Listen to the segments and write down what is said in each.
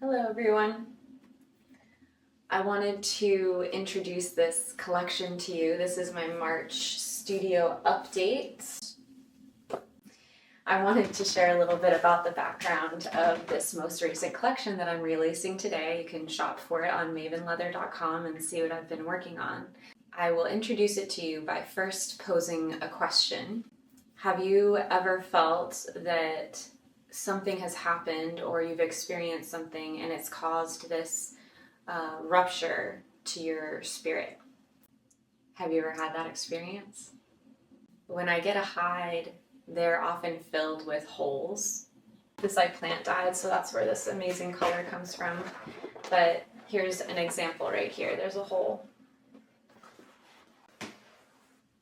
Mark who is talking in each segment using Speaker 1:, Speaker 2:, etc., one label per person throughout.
Speaker 1: Hello everyone. I wanted to introduce this collection to you. This is my March studio update. I wanted to share a little bit about the background of this most recent collection that I'm releasing today. You can shop for it on mavenleather.com and see what I've been working on. I will introduce it to you by first posing a question. Have you ever felt that something has happened or you've experienced something and it's caused this rupture to your spirit? Have you ever had that experience? When I get a hide, they're often filled with holes. This I plant dyed, so that's where this amazing color comes from. But here's an example right here. There's a hole.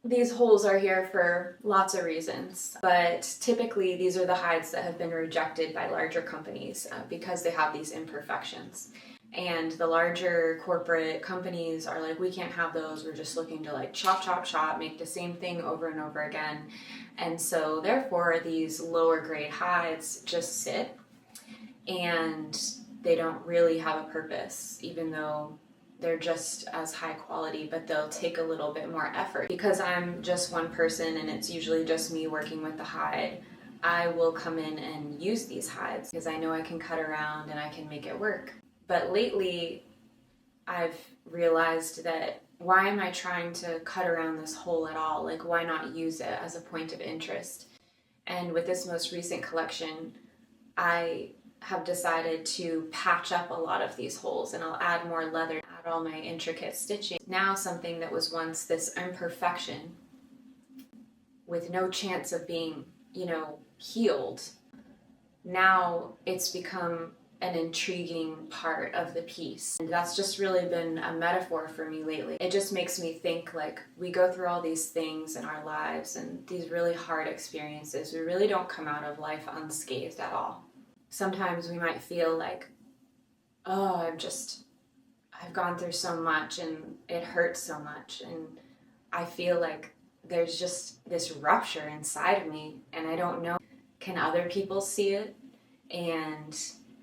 Speaker 1: These holes are here for lots of reasons, but typically these are the hides that have been rejected by larger companies because they have these imperfections. And the larger corporate companies are like, we can't have those. We're just looking to like chop, chop, chop, make the same thing over and over again. And so therefore these lower grade hides just sit and they don't really have a purpose, even though they're just as high quality, but they'll take a little bit more effort. Because I'm just one person and it's usually just me working with the hide, I will come in and use these hides because I know I can cut around and I can make it work. But lately, I've realized that why am I trying to cut around this hole at all? Like, why not use it as a point of interest? And with this most recent collection, I have decided to patch up a lot of these holes, and I'll add more leather, add all my intricate stitching. Now something that was once this imperfection with no chance of being, healed, now it's become an intriguing part of the piece. And that's just really been a metaphor for me lately. It just makes me think like we go through all these things in our lives and these really hard experiences. We really don't come out of life unscathed at all. Sometimes we might feel like, oh, I've gone through so much and it hurts so much. And I feel like there's just this rupture inside of me and I don't know, can other people see it? And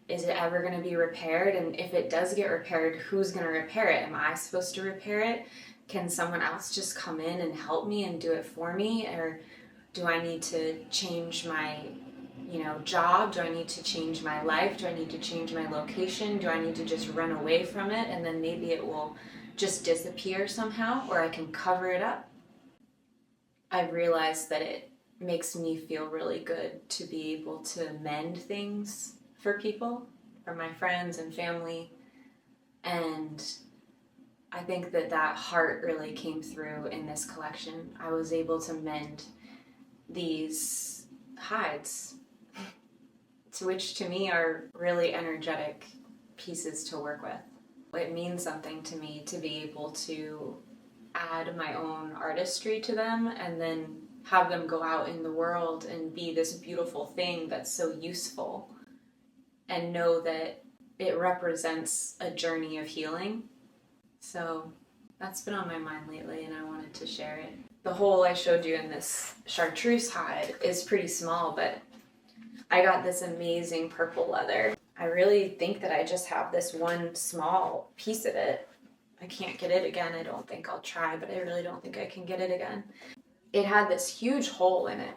Speaker 1: is it ever going to be repaired? And if it does get repaired, who's going to repair it? Am I supposed to repair it? Can someone else just come in and help me and do it for me? Or do I need to change my, job? Do I need to change my life? Do I need to change my location? Do I need to just run away from it and then maybe it will just disappear somehow, or I can cover it up? I've realized that it makes me feel really good to be able to mend things for people, for my friends and family, and I think that heart really came through in this collection. I was able to mend these hides, which to me are really energetic pieces to work with. It means something to me to be able to add my own artistry to them and then have them go out in the world and be this beautiful thing that's so useful, and know that it represents a journey of healing. So that's been on my mind lately and I wanted to share it. The hole I showed you in this chartreuse hide is pretty small, but I got this amazing purple leather. I really think that I just have this one small piece of it. I can't get it again. I don't think I'll try, but I really don't think I can get it again. It had this huge hole in it.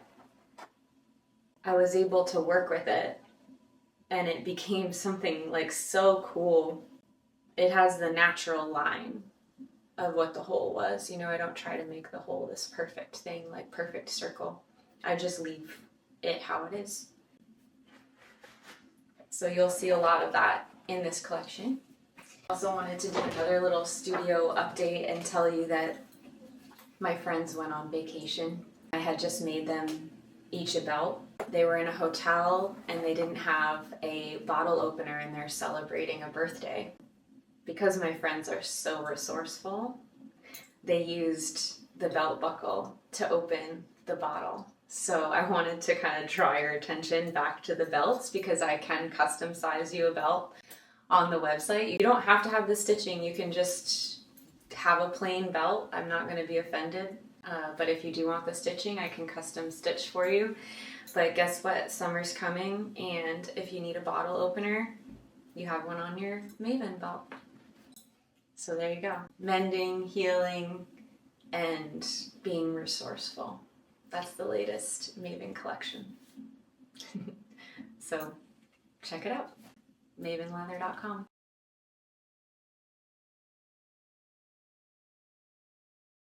Speaker 1: I was able to work with it and it became something like so cool. It has the natural line of what the hole was. I don't try to make the hole this perfect thing, like perfect circle. I just leave it how it is. So you'll see a lot of that in this collection. I also wanted to do another little studio update and tell you that my friends went on vacation. I had just made them each a belt. They were in a hotel and they didn't have a bottle opener and they're celebrating a birthday. Because my friends are so resourceful, they used the belt buckle to open the bottle. So I wanted to kind of draw your attention back to the belts because I can custom size you a belt on the website. You don't have to have the stitching. You can just have a plain belt. I'm not going to be offended. But if you do want the stitching, I can custom stitch for you. But guess what? Summer's coming, and if you need a bottle opener, you have one on your Maven belt. So there you go. Mending, healing, and being resourceful. That's the latest Maven collection. So check it out. MavenLeather.com.